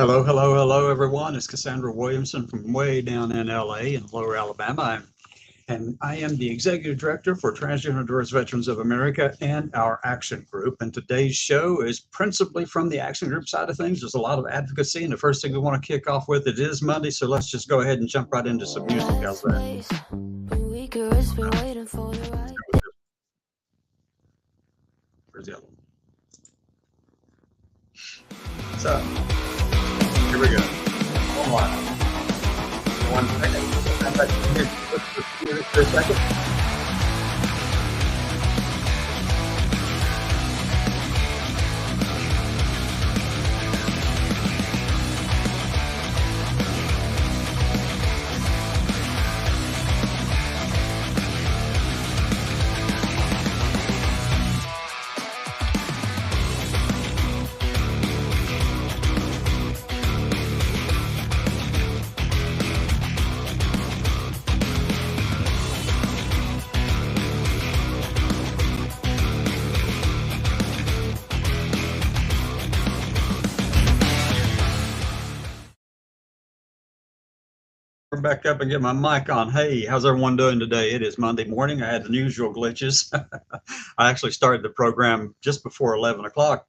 Hello, hello, hello, everyone. It's Cassandra Williamson from way down in LA in Lower Alabama. And I am the Executive Director for Transgender Diverse Veterans of America and our Action Group. And today's show is principally from the Action Group side of things. There's a lot of advocacy. And the first thing we want to kick off with, it is Monday. So let's just go ahead and jump right into some music. How's that? Where's the other one? So, here we go. Hold on. 1 second. I'm back here for a second. Back up and get my mic on. Hey, how's everyone doing today? It is Monday morning. I had the usual glitches. I actually started the program just before 11 o'clock,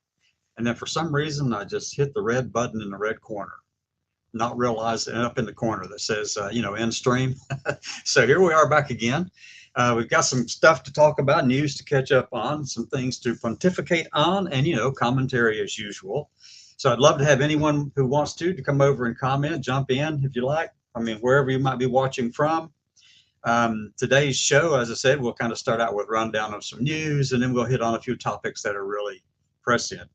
and then for some reason I just hit the red button in the red corner, not realizing up in the corner that says end stream. So here we are back again. We've got some stuff to talk about, news to catch up on, some things to pontificate on, and commentary as usual. So I'd love to have anyone who wants to come over and comment, jump in if you like. I mean, wherever you might be watching from. Today's show, as I said, we'll kind of start out with a rundown of some news, and then we'll hit on a few topics that are really prescient.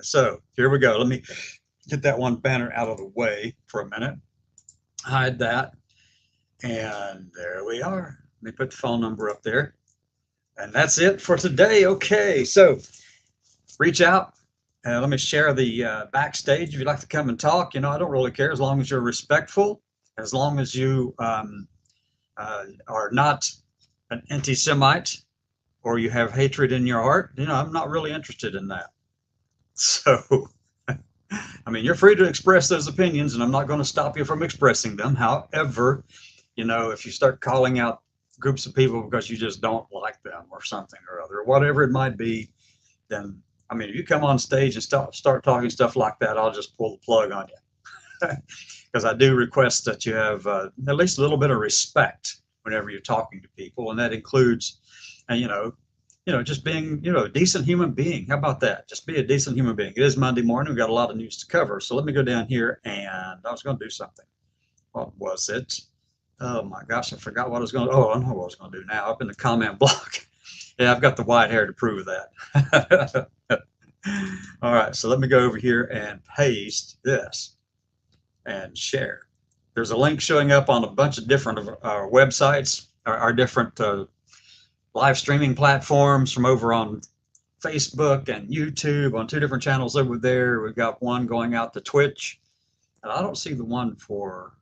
So here we go. Let me get that one banner out of the way for a minute. Hide that. And there we are. Let me put the phone number up there. And that's it for today. Okay, so reach out. Let me share the backstage. If you'd like to come and talk, I don't really care as long as you're respectful. As long as you are not an anti-Semite or you have hatred in your heart, I'm not really interested in that. So, I mean, you're free to express those opinions, and I'm not going to stop you from expressing them. However, if you start calling out groups of people because you just don't like them or something or other, whatever it might be, then, I mean, if you come on stage and start talking stuff like that, I'll just pull the plug on you. Because I do request that you have at least a little bit of respect whenever you're talking to people, and that includes, just being, a decent human being. How about that? Just be a decent human being. It is Monday morning. We've got a lot of news to cover. So let me go down here, and I was going to do something. What was it? Oh my gosh, I forgot what I was going to. Oh, I know what I was going to do now. Up in the comment block. Yeah, I've got the white hair to prove that. All right, so let me go over here and paste this and share. There's a link showing up on a bunch of different websites, our different live streaming platforms from over on Facebook and YouTube on 2 different channels over there. We've got one going out to Twitch, and I don't see the one for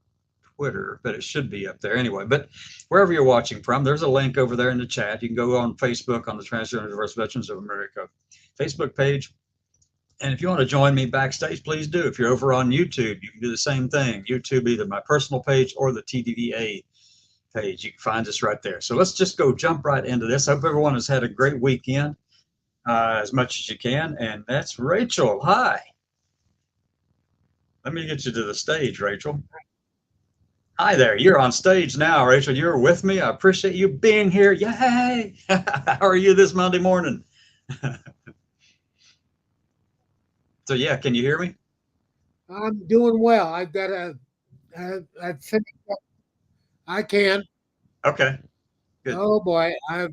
Twitter, but it should be up there anyway. But wherever you're watching from, there's a link over there in the chat. You can go on Facebook on the Transgender Diverse Veterans of America Facebook page. And if you want to join me backstage, please do. If you're over on YouTube, you can do the same thing. YouTube, either my personal page or the TDVA page. You can find us right there. So let's just go jump right into this. I hope everyone has had a great weekend, as much as you can. And that's Rachel. Hi. Let me get you to the stage, Rachel. Hi there. You're on stage now, Rachel. You're with me. I appreciate you being here. Yay. How are you this Monday morning? So yeah, can you hear me? I'm doing well. I've got I've finished up. I can. Okay. Good. Oh boy, let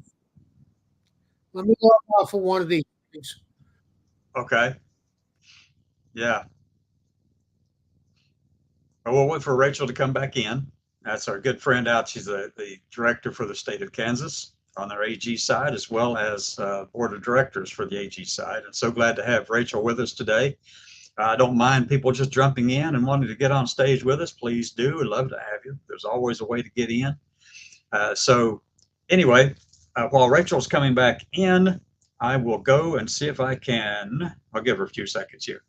me log off of one of these things. Okay. Yeah. We'll wait for Rachel to come back in. That's our good friend out. She's the director for the state of Kansas on their AG side, as well as board of directors for the AG side. And so glad to have Rachel with us today. I don't mind people just jumping in and wanting to get on stage with us. Please do. We'd love to have you. There's always a way to get in. So anyway, while Rachel's coming back in, I will go and see if I can. I'll give her a few seconds here.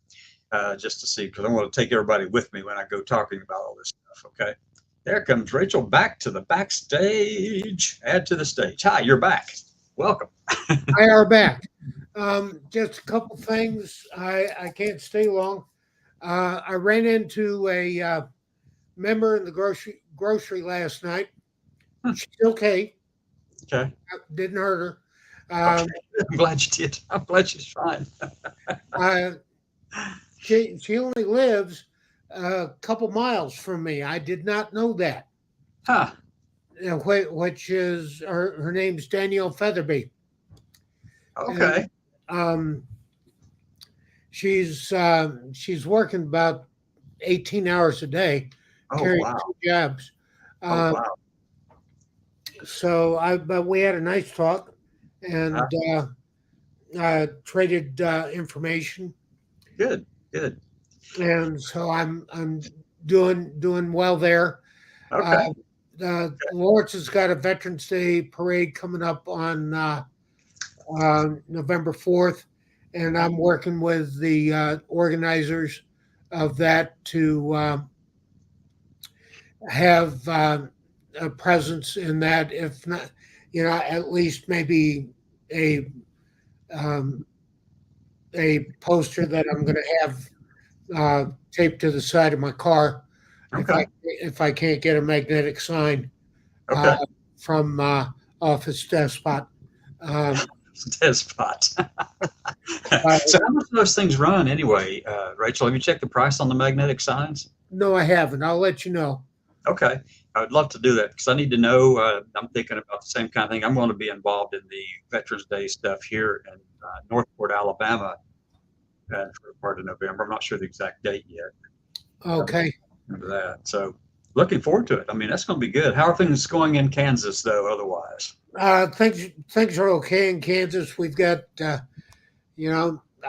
just to see, because I want to take everybody with me when I go talking about all this stuff. Okay. There comes Rachel back to the backstage. Add to the stage. Hi, you're back. Welcome. I are back. Just a couple things. I can't stay long. I ran into a member in the grocery last night. Hmm. She's okay. Okay. Didn't hurt her. Okay. I'm glad you did. I'm glad she's fine. She only lives a couple miles from me. I did not know that. Huh. Which is her name's Danielle Featherby. Okay. And, she's working about 18 hours a day, Oh, carrying wow. 2 jobs. Oh, wow. But we had a nice talk, and traded information. Good. Good. And so I'm doing well there. Okay. Lawrence has got a Veterans Day parade coming up on November 4th, and I'm working with the organizers of that to have a presence in that, if not, at least maybe a poster that I'm going to have taped to the side of my car Okay. if I can't get a magnetic sign Okay. from Office Despot. Despot. So how much do those things run anyway, Rachel? Have you checked the price on the magnetic signs? No, I haven't. I'll let you know. Okay. I would love to do that because I need to know. I'm thinking about the same kind of thing. I'm going to be involved in the Veterans Day stuff here in Northport, Alabama, for part of November. I'm not sure the exact date yet. Okay. Remember that. So looking forward to it. I mean, that's going to be good. How are things going in Kansas, though, otherwise? Things are okay in Kansas. We've got, I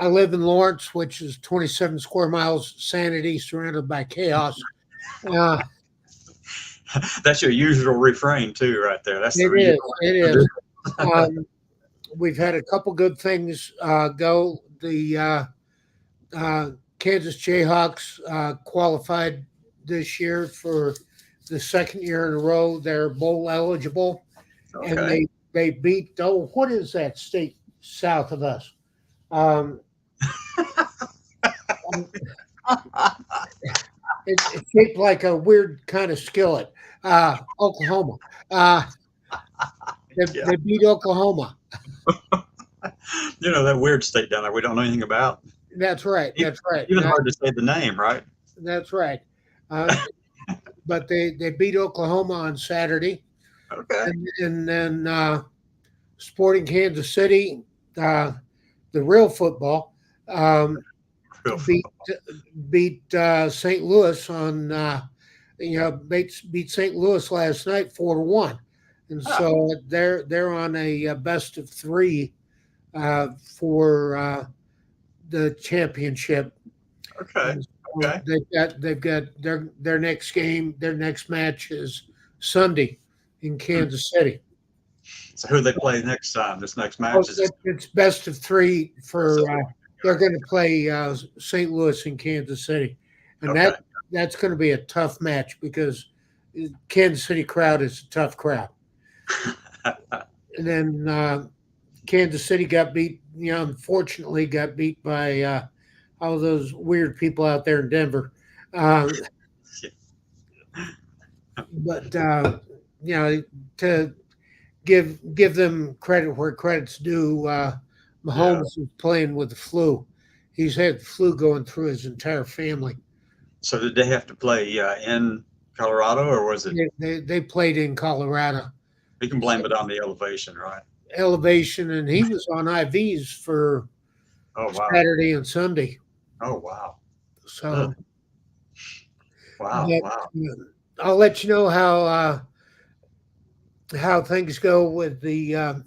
live in Lawrence, which is 27 square miles sanity surrounded by chaos. That's your usual refrain too, right there. That's It is. We've had a couple good things go. The Kansas Jayhawks qualified this year for the second year in a row. They're bowl eligible, and they beat. Oh, what is that state south of us? It's shaped like a weird kind of skillet. Oklahoma. They beat Oklahoma. That weird state down there we don't know anything about. That's right. That's right. Even hard to say the name, right? That's right. But they beat Oklahoma on Saturday. Okay. And then Sporting Kansas City, the real football, beat St. Louis on beat St. Louis last night 4-1, and so they're on a best of 3 for the championship. Okay. Okay. They've got their next game. Their next match is Sunday in Kansas City. So who they play next time? This next match it's best of 3 for. They're going to play St. Louis and Kansas City, and that's going to be a tough match because Kansas City crowd is a tough crowd. And then Kansas City got beat. Unfortunately, got beat by all those weird people out there in Denver. But to give them credit where credit's due. Mahomes is playing with the flu. He's had the flu going through his entire family. So did they have to play in Colorado, or was it? They played in Colorado. You can blame it on the elevation, right? Elevation, and he was on IVs for Saturday and Sunday. Oh, wow. So, wow. I'll let you know how things go with the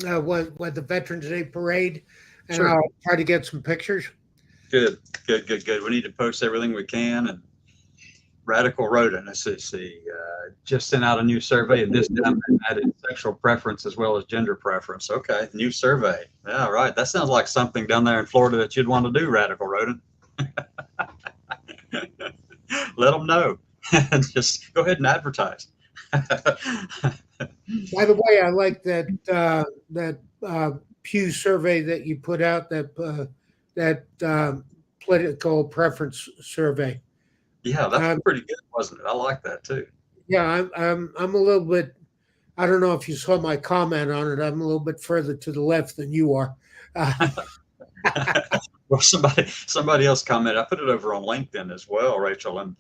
with the Veterans Day parade, and I'll try to get some pictures. Good. We need to post everything we can, and Radical Rodent. Let's see. Just sent out a new survey, and this time they added sexual preference as well as gender preference. Okay, new survey. Yeah, right. That sounds like something down there in Florida that you'd want to do, Radical Rodent. Let them know. Just go ahead and advertise. By the way, I like that Pew survey that you put out, that political preference survey. Yeah, that's pretty good, wasn't it? I like that too. Yeah, I'm a little bit. I don't know if you saw my comment on it. I'm a little bit further to the left than you are. Well, somebody else commented. I put it over on LinkedIn as well, Rachel, and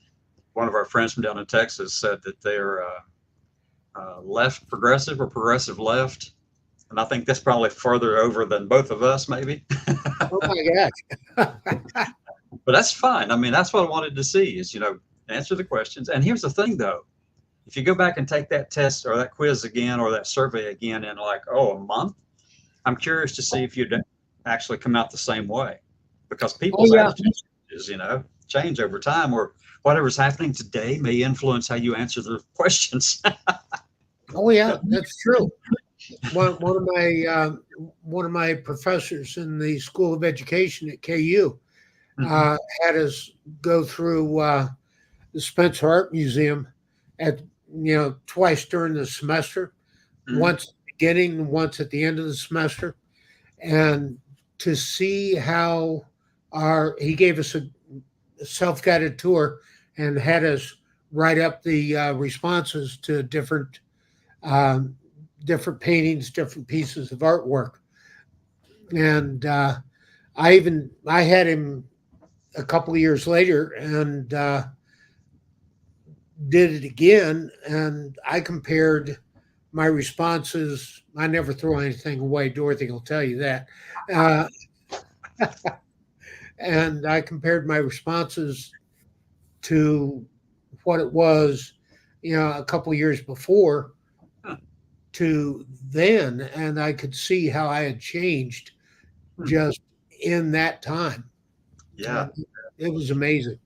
one of our friends from down in Texas said that they're left progressive or progressive left, and I think that's probably further over than both of us, maybe. Oh my gosh! But that's fine. I mean, that's what I wanted to see is, answer the questions. And here's the thing, though. If you go back and take that test or that quiz again or that survey again in a month, I'm curious to see if you'd actually come out the same way, because people's attitudes, change over time, or whatever's happening today may influence how you answer the questions. Oh yeah, that's true. One of my professors in the School of Education at KU had us go through the Spencer Art Museum at twice during the semester, once at the beginning, once at the end of the semester, and to see how he gave us a self-guided tour and had us write up the responses to different paintings, different pieces of artwork. And I had him a couple of years later and did it again, and I compared my responses. I never throw anything away. Dorothy will tell you that. And I compared my responses to what it was, a couple of years before to then, and I could see how I had changed just in that time. Yeah. It was amazing.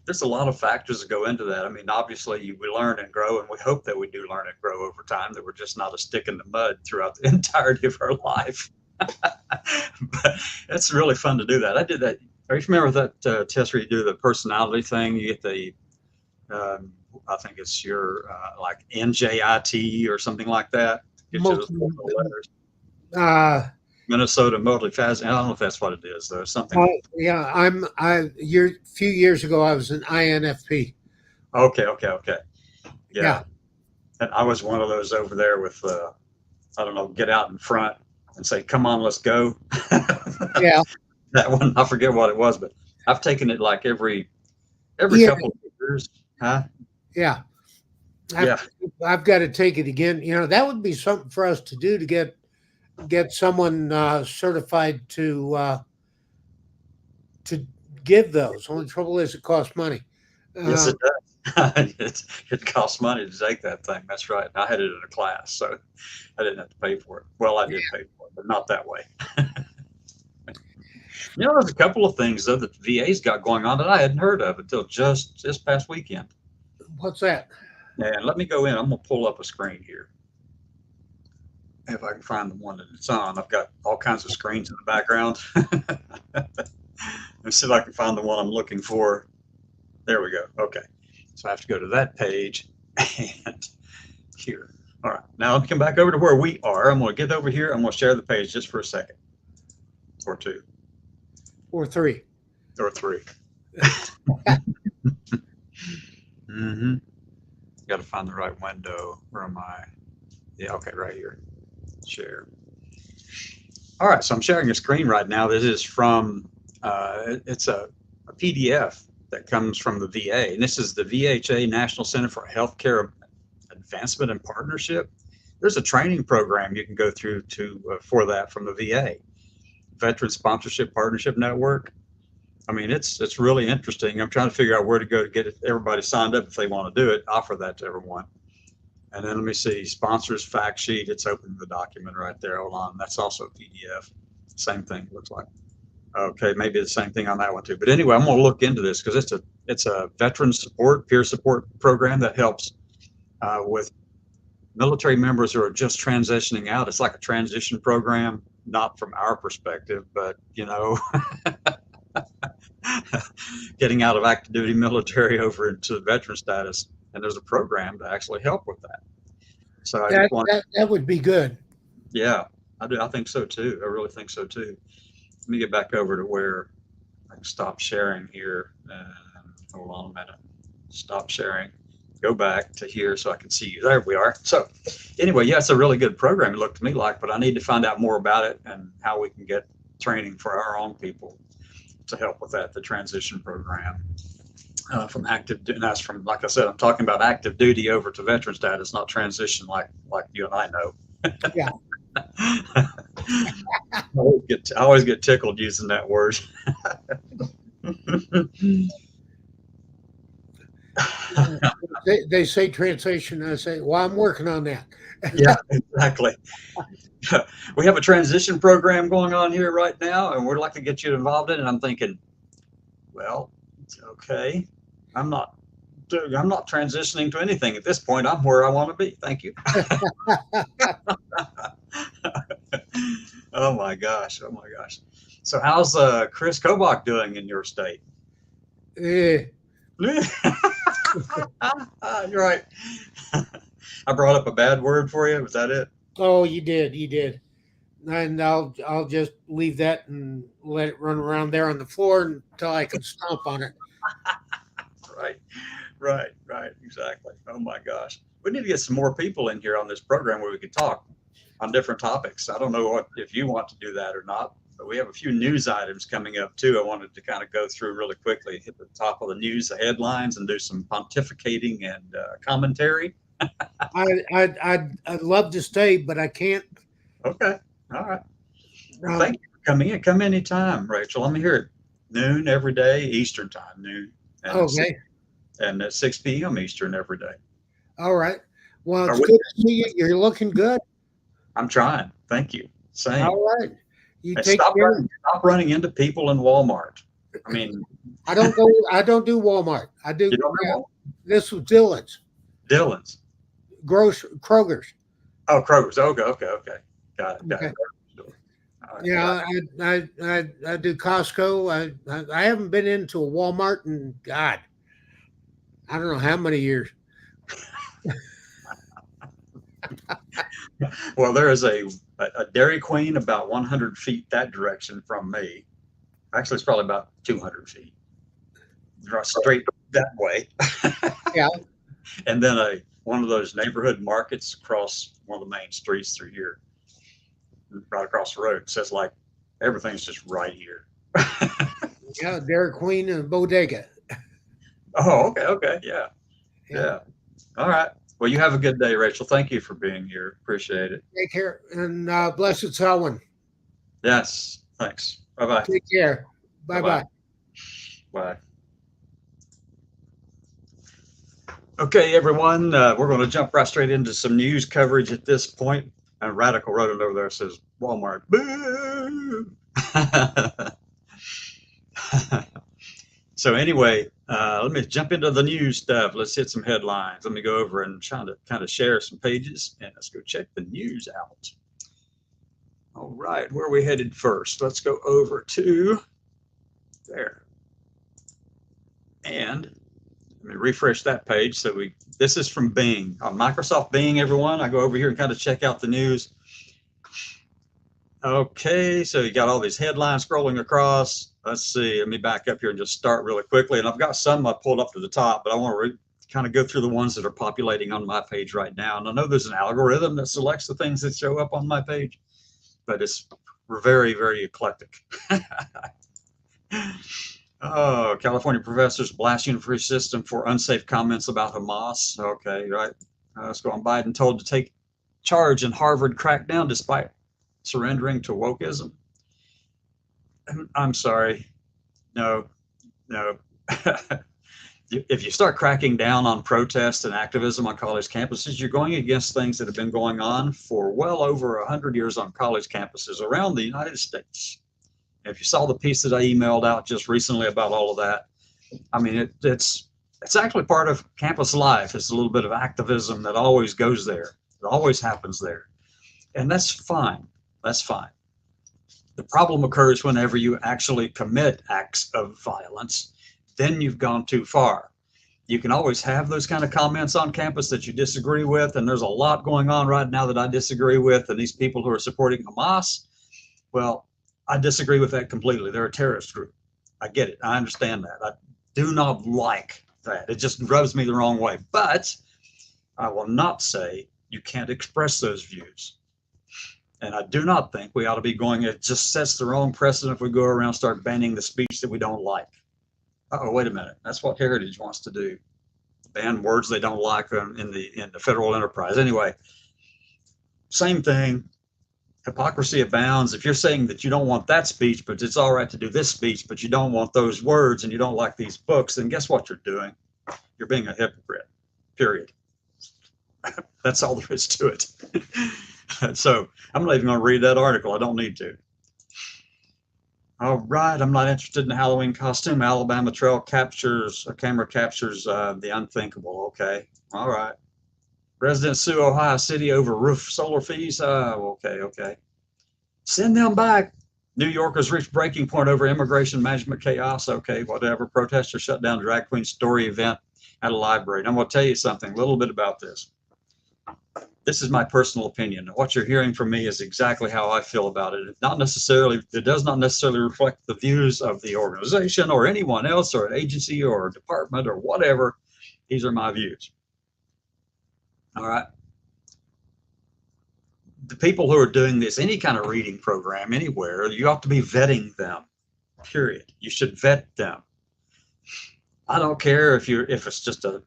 There's a lot of factors that go into that. I mean, obviously we learn and grow, and we hope that we do learn and grow over time, that we're just not a stick in the mud throughout the entirety of our life. But it's really fun to do that. I did that. Are you familiar with that test where you do the personality thing? You get the, I think it's your like NJIT or something like that. Get you those letters. Minnesota multifaceted. I don't know if that's what it is though. Something. Yeah, a few years ago I was an INFP. Okay. Yeah. And I was one of those over there with I don't know, get out in front and say, "Come on, let's go." Yeah. That one, I forget what it was, but I've taken it like every couple of years. Huh? Yeah. I've got to take it again. That would be something for us to do, to get someone certified to give those. Only trouble is it costs money. Yes, it does. It costs money to take that thing. That's right. I had it in a class, so I didn't have to pay for it. Well, I did pay for it, but not that way. There's a couple of things though that the VA's got going on that I hadn't heard of until just this past weekend. What's that? And let me go in. I'm gonna pull up a screen here. If I can find the one that it's on. I've got all kinds of screens in the background. Let's see if I can find the one I'm looking for. There we go. Okay. So I have to go to that page and here. All right. Now let me come back over to where we are. I'm going to get over here. I'm going to share the page just for a second or two. Or three. Or three. Got to find the right window. Where am I? Yeah. Okay. Right here. Share. All right. So I'm sharing a screen right now. This is from, it's a PDF that comes from the VA. And this is the VHA National Center for Healthcare Advancement and Partnership. There's a training program you can go through for that from the VA. Veteran Sponsorship Partnership Network. I mean, it's really interesting. I'm trying to figure out where to go to get everybody signed up if they want to do it. Offer that to everyone. And then let me see, sponsors fact sheet. It's open the document right there. Hold on. That's also a PDF. Same thing, looks like. Okay, maybe the same thing on that one too. But anyway, I'm going to look into this because it's a veteran support, peer support program that helps with military members who are just transitioning out. It's like a transition program, not from our perspective, but getting out of active duty military over into veteran status. And there's a program to actually help with that. So I just want, That would be good. yeah, I do. I think so too. I really think so too. Let me get back over to where I can stop sharing here. Hold on a minute. Stop sharing. Go back to here so I can see you. There we are. So anyway, yeah, it's a really good program, it looked to me like, but I need to find out more about it and how we can get training for our own people to help with that, the transition program from active, and that's from, like I said, I'm talking about active duty over to veteran status, not transition like you and I know. Yeah. I always get tickled using that word. They say transition. I say, well, I'm working on that. Yeah, exactly. We have a transition program going on here right now, and we'd like to get you involved in it. And I'm thinking, well, okay, I'm not transitioning to anything at this point. I'm where I want to be. Thank you. Oh my gosh. Oh my gosh. So how's Chris Kobach doing in your state? Eh, You're right. I brought up a bad word for you. Was that it? oh, you did. And I'll just leave that and let it run around there on the floor until I can stomp on it. Right. Exactly. Oh my gosh. We need to get some more people in here on this program where we can talk on different topics. I don't know if you want to do that or not, but we have a few news items coming up too. I wanted to kind of go through really quickly, hit the top of the news, the headlines, and do some pontificating and commentary. I'd love to stay, but I can't. Okay. All right. Well, thank you for coming in. Come anytime, Rachel. I'm here at noon every day, Eastern time, noon. Okay. And at 6 p.m. Eastern every day. All right. Well, it's good to see you. You're looking good. I'm trying. Thank you. Same. All right. You And take stop care. running into people in Walmart. I mean, I don't do Walmart. I do you don't know this was Dillon's, Dillon's. Kroger's. Oh, Kroger's. Okay. Got it. Okay. All right. Yeah, I do Costco. I haven't been into a Walmart in God, I don't know how many years. Well, there is a Dairy Queen about 100 feet that direction from me. Actually, it's probably about 200 feet. Straight that way. Yeah. And then one of those neighborhood markets across one of the main streets through here, right across the road. It says like everything's just right here. Yeah, Dairy Queen and Bodega. Oh, okay. Yeah. All right. Well, you have a good day, Rachel. Thank you for being here. Appreciate it. Take care and blessed Samhain. Yes. Thanks. Bye-bye. Take care. Bye-bye. Bye. Okay, everyone. We're going to jump right straight into some news coverage at this point. And Radical Rodent over there says Walmart. Boo! So anyway, let me jump into the news stuff. Let's hit some headlines. Let me go over and try to kind of share some pages, and let's go check the news out. All right, where are we headed first? Let's go over to there. And let me refresh that page. This is from Bing. On Microsoft Bing, everyone. I go over here and kind of check out the news. Okay, so you got all these headlines scrolling across. Let's see, let me back up here and just start really quickly. And I've got some I pulled up to the top, but I want to kind of go through the ones that are populating on my page right now. And I know there's an algorithm that selects the things that show up on my page, but we're very, very eclectic. Oh, California professors blast university system for unsafe comments about Hamas. Okay, right. Let's go on. Biden told to take charge in Harvard crackdown despite surrendering to wokeism. I'm sorry. No. If you start cracking down on protest and activism on college campuses, you're going against things that have been going on for well over 100 years on college campuses around the United States. If you saw the piece that I emailed out just recently about all of that, I mean, it's actually part of campus life. It's a little bit of activism that always goes there. It always happens there. And that's fine. That's fine. The problem occurs whenever you actually commit acts of violence. Then you've gone too far. You can always have those kind of comments on campus that you disagree with. And there's a lot going on right now that I disagree with. And these people who are supporting Hamas, well, I disagree with that completely. They're a terrorist group. I get it. I understand that. I do not like that. It just rubs me the wrong way. But I will not say you can't express those views. And I do not think we ought to be going, it just sets the wrong precedent if we go around and start banning the speech that we don't like. Oh, wait a minute. That's what Heritage wants to do. Ban words they don't like in the federal enterprise. Anyway, same thing. Hypocrisy abounds. If you're saying that you don't want that speech, but it's all right to do this speech, but you don't want those words and you don't like these books, then guess what you're doing? You're being a hypocrite, period. That's all there is to it. So I'm not even going to read that article. I don't need to. All right. I'm not interested in the Halloween costume. Alabama Trail camera captures the unthinkable. Okay. All right. Residents sue Ohio City over roof solar fees. Okay. Send them back. New Yorkers reach breaking point over immigration management chaos. Okay, whatever. Protesters shut down drag queen story event at a library. And I'm going to tell you something, a little bit about this. This is my personal opinion. What you're hearing from me is exactly how I feel about it. It does not necessarily reflect the views of the organization or anyone else or an agency or a department or whatever. These are my views. All right. The people who are doing this, any kind of reading program anywhere, you ought to be vetting them, period. You should vet them. I don't care if it's just a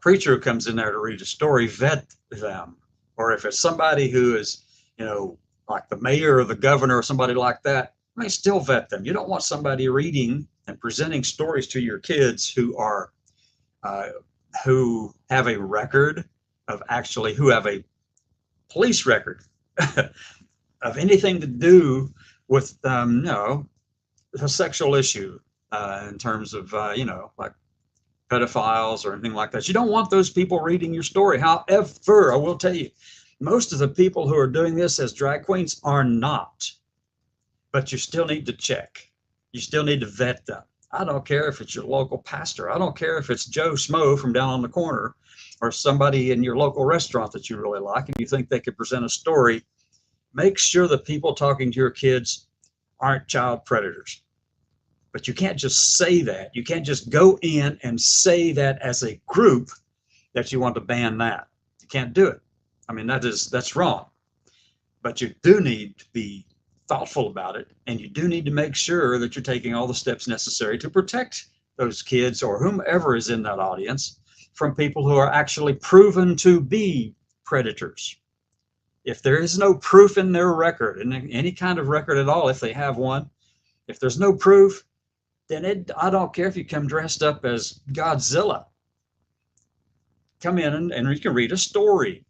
preacher who comes in there to read a story, vet them. Or if it's somebody who is, like the mayor or the governor or somebody like that, I mean, still vet them. You don't want somebody reading and presenting stories to your kids who have a record who have a police record of anything to do with, a sexual issue in terms of, like pedophiles or anything like that. You don't want those people reading your story. However, I will tell you, most of the people who are doing this as drag queens are not. But you still need to check. You still need to vet them. I don't care if it's your local pastor. I don't care if it's Joe Schmo from down on the corner or somebody in your local restaurant that you really like and you think they could present a story. Make sure the people talking to your kids aren't child predators. But you can't just say that. You can't just go in and say that as a group that you want to ban that. You can't do it. I mean, that's wrong. But you do need to be thoughtful about it, and you do need to make sure that you're taking all the steps necessary to protect those kids or whomever is in that audience from people who are actually proven to be predators. If there is no proof in their record, in any kind of record at all, if they have one, if there's no proof, then I don't care if you come dressed up as Godzilla. Come in and you can read a story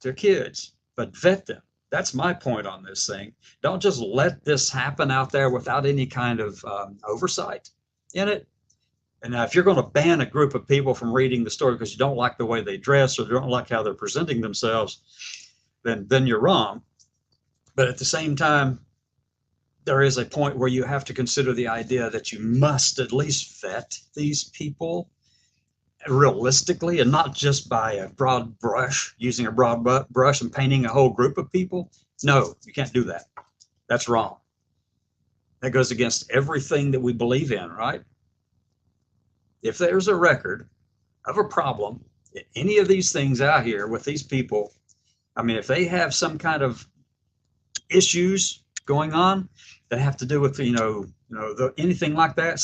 to kids, but vet them. That's my point on this thing. Don't just let this happen out there without any kind of oversight in it. And now if you're going to ban a group of people from reading the story because you don't like the way they dress or don't like how they're presenting themselves, then you're wrong. But at the same time, there is a point where you have to consider the idea that you must at least vet these people realistically and not just by a broad brush, using a broad brush and painting a whole group of people. No, you can't do that. That's wrong. That goes against everything that we believe in, right? If there's a record of a problem, any of these things out here with these people, I mean, if they have some kind of issues going on that have to do with, anything like that,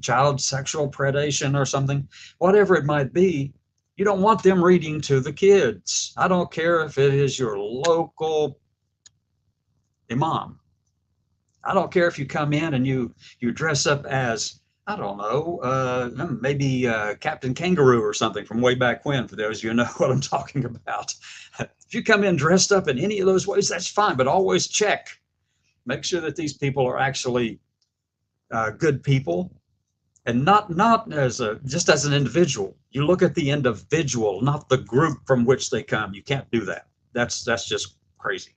child sexual predation or something, whatever it might be, you don't want them reading to the kids. I don't care if it is your local imam. I don't care if you come in and you dress up as, I don't know, maybe Captain Kangaroo or something from way back when, for those of you who know what I'm talking about. If you come in dressed up in any of those ways, that's fine, but always check. Make sure that these people are actually good people, and not as just as an individual. You look at the individual, not the group from which they come. You can't do that. That's just crazy.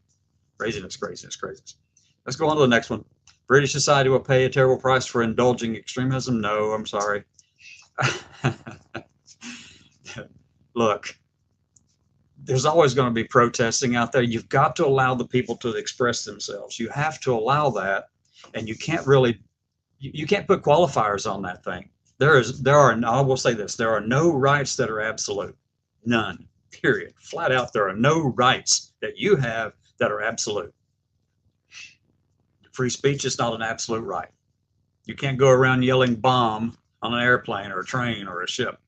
Craziness, craziness, craziness. Let's go on to the next one. British society will pay a terrible price for indulging extremism. No, I'm sorry. Look, there's always going to be protesting out there. You've got to allow the people to express themselves. You have to allow that, and you can't really, you can't put qualifiers on that thing. I will say this, there are no rights that are absolute. None, period. Flat out, there are no rights that you have that are absolute. Free speech is not an absolute right. You can't go around yelling bomb on an airplane or a train or a ship.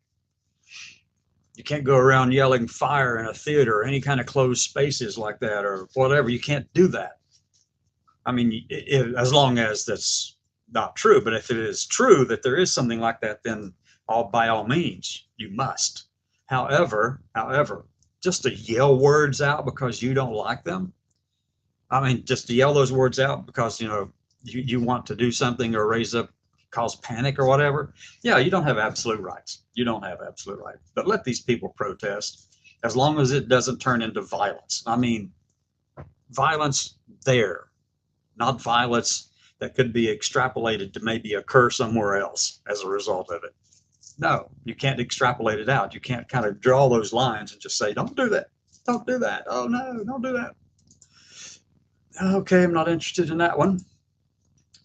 You can't go around yelling fire in a theater or any kind of closed spaces like that or whatever. You can't do that. I mean, as long as that's not true. But if it is true that there is something like that, then by all means, you must. However, just to yell words out because you don't like them, I mean, just to yell those words out because, you want to do something or cause panic or whatever. Yeah, you don't have absolute rights. You don't have absolute rights. But let these people protest as long as it doesn't turn into violence. I mean, violence there, not violence that could be extrapolated to maybe occur somewhere else as a result of it. No, you can't extrapolate it out. You can't kind of draw those lines and just say, don't do that. Don't do that. Oh, no, don't do that. Okay, I'm not interested in that one.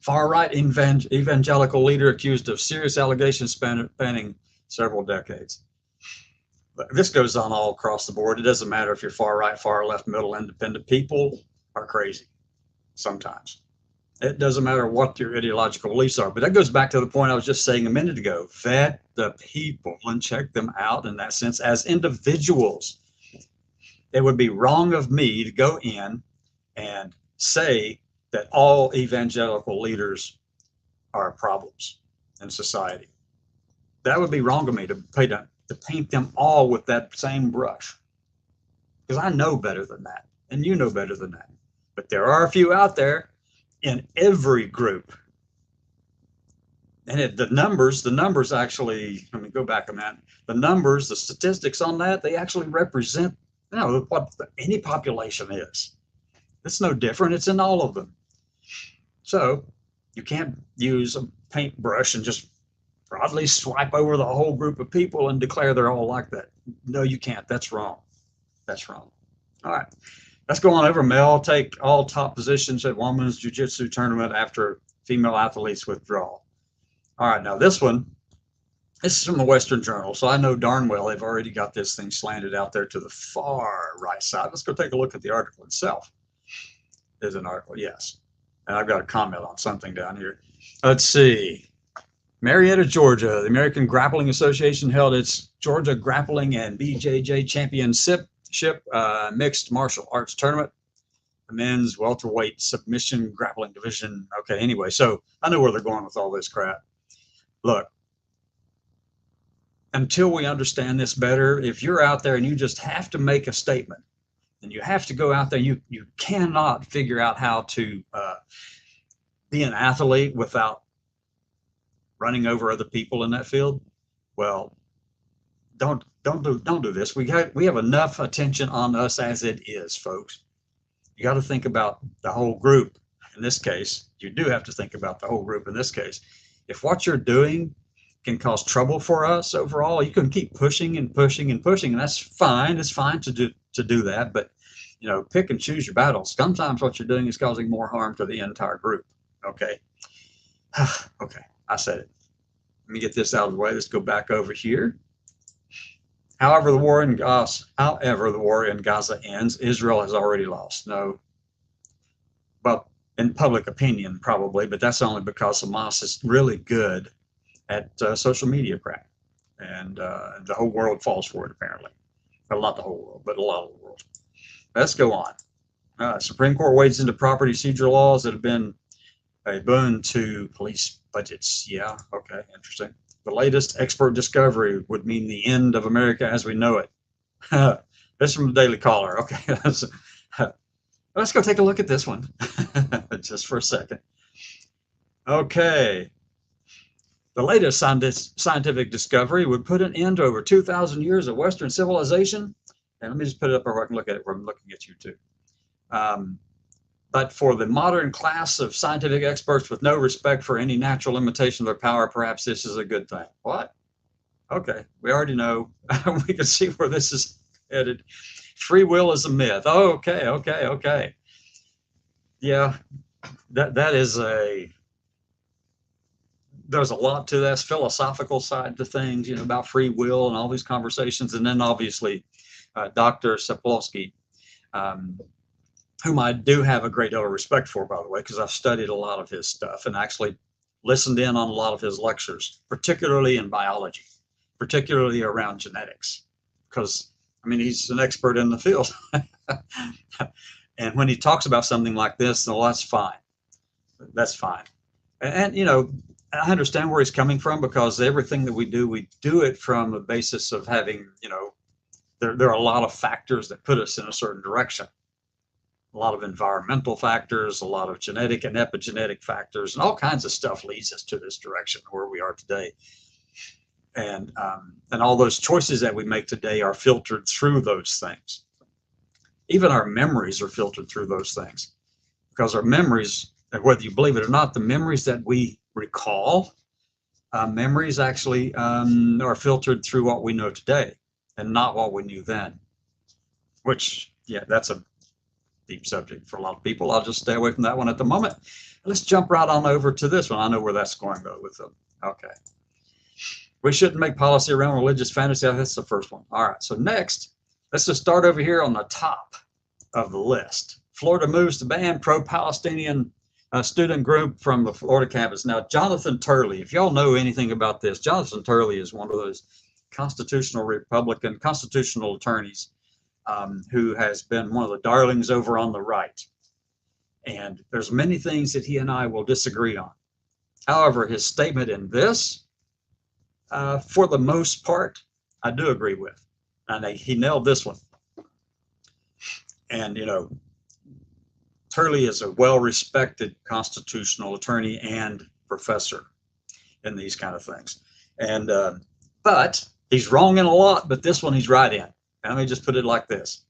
Far-right evangelical leader accused of serious allegations spanning several decades. But this goes on all across the board. It doesn't matter if you're far-right, far-left, middle, independent. People are crazy sometimes. It doesn't matter what your ideological beliefs are. But that goes back to the point I was just saying a minute ago. Vet the people and check them out in that sense as individuals. It would be wrong of me to go in and say that all evangelical leaders are problems in society. That would be wrong of me to paint them all with that same brush. Because I know better than that, and you know better than that. But there are a few out there in every group. And the numbers actually, let me go back a minute. The numbers, the statistics on that, they actually represent what any population is. It's no different. It's in all of them. So you can't use a paintbrush and just broadly swipe over the whole group of people and declare they're all like that. No, you can't. That's wrong. That's wrong. All right. Let's go on over. Male take all top positions at women's jiu-jitsu tournament after female athletes withdrawal. All right. Now this is from the Western Journal. So I know darn well they've already got this thing slanted out there to the far right side. Let's go take a look at the article itself. There's an article. Yes. And I've got a comment on something down here. Let's see. Marietta, Georgia. The American Grappling Association held its Georgia Grappling and BJJ Championship Mixed Martial Arts Tournament. The men's welterweight submission grappling division. Okay, anyway, so I know where they're going with all this crap. Look, until we understand this better, if you're out there and you just have to make a statement, and you have to go out there, you cannot figure out how to be an athlete without running over other people in that field. Well, don't do this. We have enough attention on us as it is, folks. You got to think about the whole group. In this case, you do have to think about the whole group in this case. If what you're doing can cause trouble for us overall, you can keep pushing and pushing and pushing, and that's fine. It's fine to do that, but pick and choose your battles. Sometimes what you're doing is causing more harm to the entire group. Okay. Okay, I said it. Let me get this out of the way. Let's go back over here. However the war in Gaza ends, Israel has already lost. No, well, in public opinion, probably, but that's only because Hamas is really good at social media crap, and the whole world falls for it, apparently. Well, not the whole world, but a lot of the world. Let's go on. Supreme Court wades into property seizure laws that have been a boon to police budgets. Yeah, okay, interesting. The latest expert discovery would mean the end of America as we know it. This is from the Daily Caller. Okay, let's go take a look at this one just for a second. Okay. The latest scientific discovery would put an end to over 2,000 years of Western civilization. And let me just put it up where I can look at it where I'm looking at you too. But for the modern class of scientific experts with no respect for any natural limitation of their power, perhaps this is a good thing. What? Okay, we already know. We can see where this is headed. Free will is a myth. Oh, okay. Yeah, that is there's a lot to this philosophical side to things, about free will and all these conversations. And then obviously, Dr. Sapolsky, whom I do have a great deal of respect for, by the way, because I've studied a lot of his stuff and actually listened in on a lot of his lectures, particularly in biology, particularly around genetics, because, he's an expert in the field. And when he talks about something like this, well, that's fine. That's fine. And I understand where he's coming from, because everything that we do it from a basis of having, there are a lot of factors that put us in a certain direction. A lot of environmental factors, a lot of genetic and epigenetic factors, and all kinds of stuff leads us to this direction where we are today. And all those choices that we make today are filtered through those things. Even our memories are filtered through those things, because our memories, whether you believe it or not, the memories that we recall, memories actually are filtered through what we know today and not what we knew then, which, yeah, that's a deep subject for a lot of people. I'll just stay away from that one at the moment. Let's jump right on over to this one. I know where that's going though with them. Okay. We shouldn't make policy around religious fantasy. That's the first one. All right. So next, let's just start over here on the top of the list. Florida moves to ban pro-Palestinian student group from the Florida campus. Now, Jonathan Turley, if y'all know anything about this, Jonathan Turley is one of those constitutional attorneys who has been one of the darlings over on the right. And there's many things that he and I will disagree on. However, his statement in this, for the most part, I do agree with. And he nailed this one. And, Turley is a well-respected constitutional attorney and professor in these kind of things. And, but he's wrong in a lot, but this one he's right in. And let me just put it like this.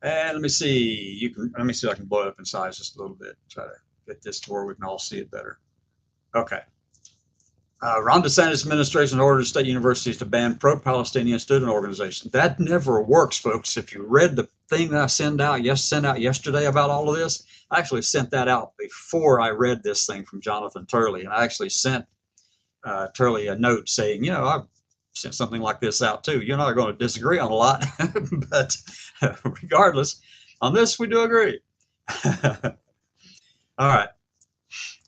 And let me see if I can blow it up in size just a little bit. Try to get this to where we can all see it better. Okay. Ron DeSantis' administration ordered state universities to ban pro-Palestinian student organizations. That never works, folks. If you read the thing that I sent out yesterday about all of this, I actually sent that out before I read this thing from Jonathan Turley. And I actually sent Turley a note saying, I've sent something like this out too. You're not going to disagree on a lot, but regardless, on this we do agree. All right.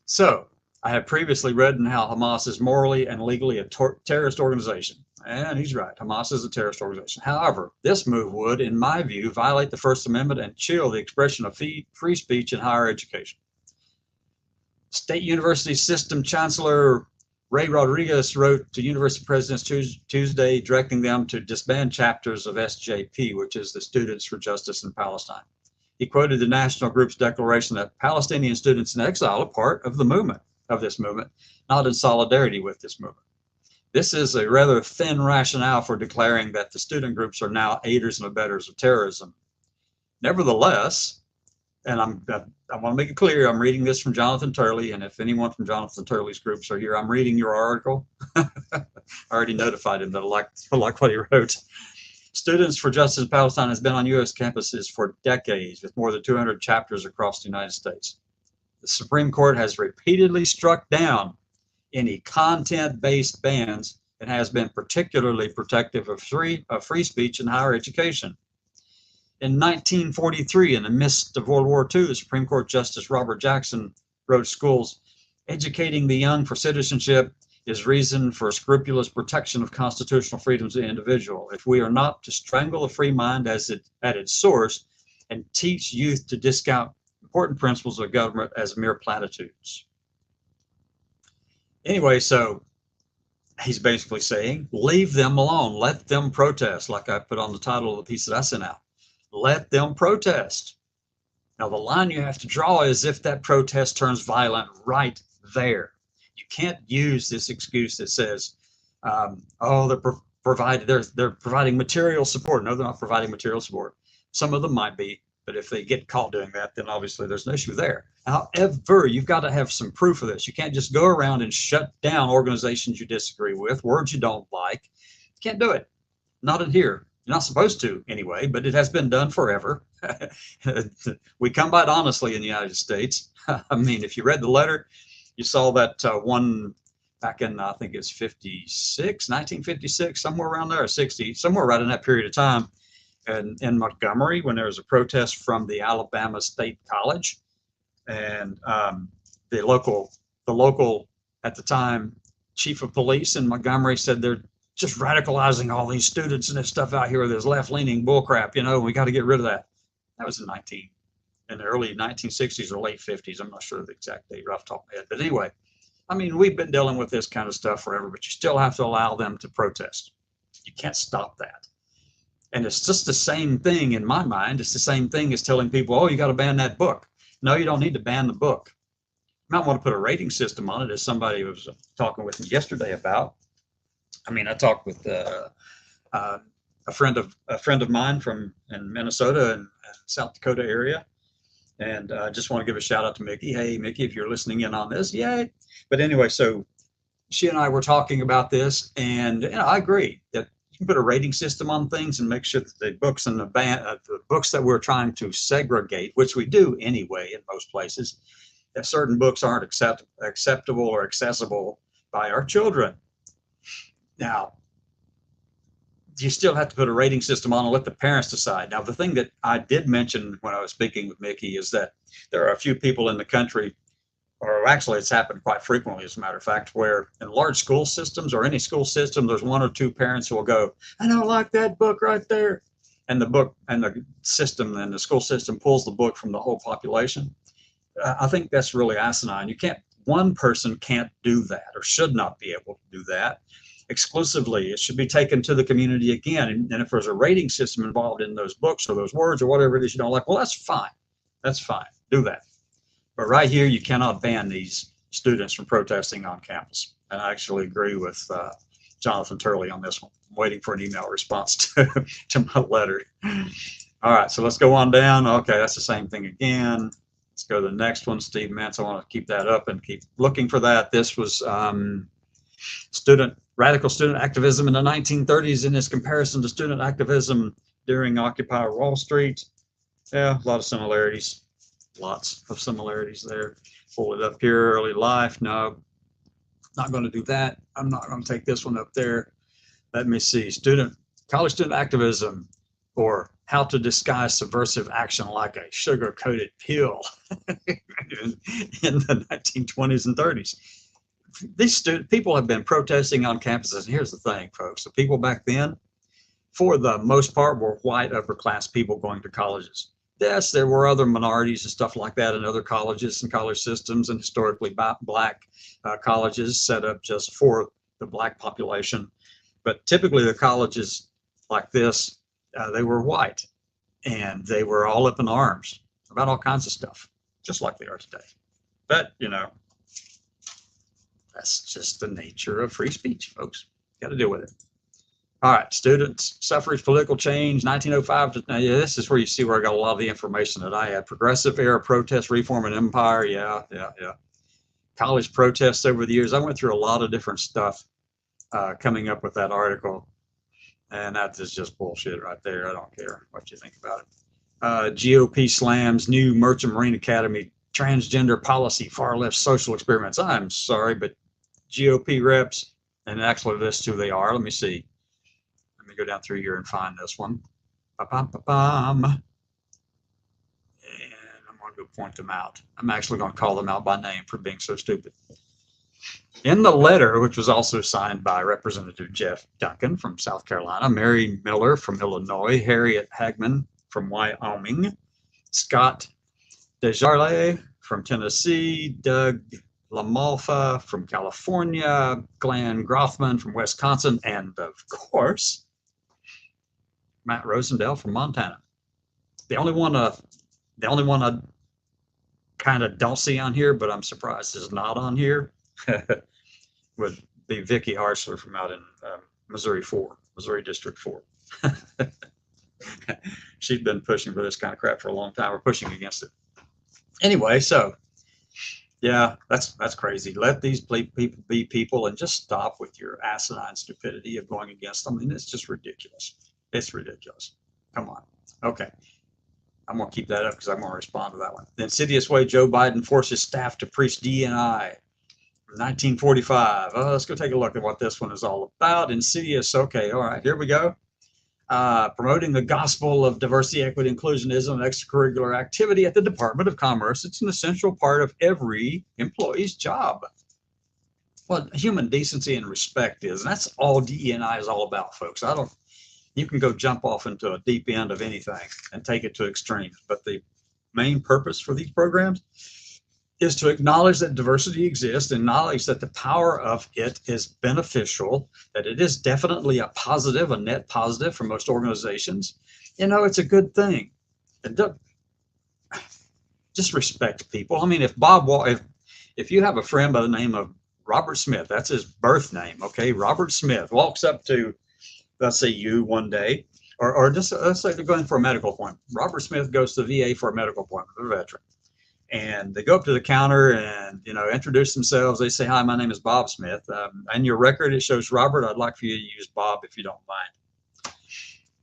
So I have previously read in how Hamas is morally and legally a terrorist organization. And he's right. Hamas is a terrorist organization. However, this move would, in my view, violate the First Amendment and chill the expression of free speech in higher education. State University System Chancellor Ray Rodriguez wrote to university presidents Tuesday, directing them to disband chapters of SJP, which is the Students for Justice in Palestine. He quoted the national group's declaration that Palestinian students in exile are part of this movement, not in solidarity with this movement. This is a rather thin rationale for declaring that the student groups are now aiders and abettors of terrorism. Nevertheless, and I want to make it clear, I'm reading this from Jonathan Turley, and if anyone from Jonathan Turley's groups are here, I'm reading your article. I already notified him that I like what he wrote. Students for Justice in Palestine has been on U.S. campuses for decades, with more than 200 chapters across the United States. The Supreme Court has repeatedly struck down any content-based bans and has been particularly protective of free speech in higher education. In 1943, in the midst of World War II, the Supreme Court Justice Robert Jackson wrote, "Schools educating the young for citizenship is reason for scrupulous protection of constitutional freedoms of the individual. If we are not to strangle the free mind at its source and teach youth to discount important principles of government as mere platitudes." Anyway, so he's basically saying, leave them alone. Let them protest, like I put on the title of the piece that I sent out. Let them protest. Now, the line you have to draw is if that protest turns violent right there. You can't use this excuse that says, "Oh, they're providing material support." No, they're not providing material support. Some of them might be, but if they get caught doing that, then obviously there's an issue there. However, you've got to have some proof of this. You can't just go around and shut down organizations you disagree with, words you don't like. You can't do it. Not in here. You're not supposed to anyway, but it has been done forever. We come by it honestly in the United States. I mean, if you read the letter, you saw that one back in, I think it's 1956, somewhere around there, or 60, somewhere right in that period of time. And in Montgomery, when there was a protest from the Alabama State College, and the local at the time chief of police in Montgomery said they're just radicalizing all these students and this stuff out here, this left-leaning bullcrap, we got to get rid of that. That was in the early 1960s or late 50s. I'm not sure the exact date right off the top of my head. But anyway, I mean, we've been dealing with this kind of stuff forever, but you still have to allow them to protest. You can't stop that. And it's just the same thing in my mind. It's the same thing as telling people, oh, you got to ban that book. No, you don't need to ban the book. You might want to put a rating system on it, as somebody was talking with me yesterday about. I mean, I talked with a friend of mine in Minnesota and South Dakota area, and I just want to give a shout out to Mickey. Hey, Mickey, if you're listening in on this, yay! But anyway, so she and I were talking about this, and I agree that you can put a rating system on things and make sure that the books and the books that we're trying to segregate, which we do anyway in most places, that certain books aren't acceptable or accessible by our children. Now, you still have to put a rating system on and let the parents decide. Now, the thing that I did mention when I was speaking with Mickey is that there are a few people in the country, or actually it's happened quite frequently, as a matter of fact, where in large school systems or any school system, there's one or two parents who will go, I don't like that book right there. And the school system pulls the book from the whole population. I think that's really asinine. One person can't do that or should not be able to do that exclusively. It should be taken to the community again. And if there's a rating system involved in those books or those words or whatever it is you don't like, well, that's fine. That's fine. Do that. But right here, you cannot ban these students from protesting on campus. And I actually agree with Jonathan Turley on this one. I'm waiting for an email response to my letter. All right, so let's go on down. Okay, that's the same thing again. Let's go to the next one. Steve Mance, I want to keep that up and keep looking for that. This was radical student activism in the 1930s in its comparison to student activism during Occupy Wall Street. Yeah, a lot of similarities. Lots of similarities there. Pull it up here, early life. No, not going to do that. I'm not going to take this one up there. Let me see. College student activism, or how to disguise subversive action like a sugar-coated pill in the 1920s and 30s. These people have been protesting on campuses. And here's the thing, folks. The people back then, for the most part, were white upper-class people going to colleges. Yes, there were other minorities and stuff like that in other colleges and college systems, and historically black colleges set up just for the black population. But typically the colleges like this, they were white, and they were all up in arms about all kinds of stuff, just like they are today. But, that's just the nature of free speech, folks. Got to deal with it. All right, students, suffrage, political change, 1905 to, yeah, this is where you see where I got a lot of the information that I had. Progressive era protest, reform, and empire. Yeah. College protests over the years. I went through a lot of different stuff coming up with that article. And that is just bullshit right there. I don't care what you think about it. GOP slams, new Merchant Marine Academy, transgender policy, far left social experiments. I'm sorry, but GOP reps, and actually this is who they are. Let me see. Let me go down through here and find this one. And I'm going to go point them out. I'm actually going to call them out by name for being so stupid. In the letter, which was also signed by Representative Jeff Duncan from South Carolina, Mary Miller from Illinois, Harriet Hagman from Wyoming, Scott Desjardins from Tennessee, Doug LaMalfa from California, Glenn Grothman from Wisconsin, and of course, Matt Rosendale from Montana. The only one The only one I kind of don't see on here, but I'm surprised is not on here, would be Vicky Harshler from out in Missouri District 4. She's been pushing for this kind of crap for a long time. We're pushing against it. Anyway, so yeah, that's crazy. Let these people be people and just stop with your asinine stupidity of going against them. And it's just ridiculous. It's ridiculous. Come on. Okay. I'm going to keep that up because I'm going to respond to that one. The insidious way Joe Biden forces staff to preach DNI. 1945. Oh, let's go take a look at what this one is all about. Insidious. Okay. All right. Here we go. Promoting the gospel of diversity, equity, inclusionism, and extracurricular activity at the Department of Commerce. It's an essential part of every employee's job. Well, human decency and respect is, and that's all DE&I is all about, folks. You can go jump off into a deep end of anything and take it to extremes, but the main purpose for these programs is to acknowledge that diversity exists, acknowledge that the power of it is beneficial, that it is definitely a positive, a net positive for most organizations. It's a good thing. And just respect people. I mean, if you have a friend by the name of Robert Smith, that's his birth name, okay? Robert Smith walks up to, let's say, you one day, or just let's say they're going for a medical appointment. Robert Smith goes to the VA for a medical appointment, a veteran. And they go up to the counter and, introduce themselves. They say, hi, my name is Bob Smith. And your record, it shows Robert. I'd like for you to use Bob if you don't mind.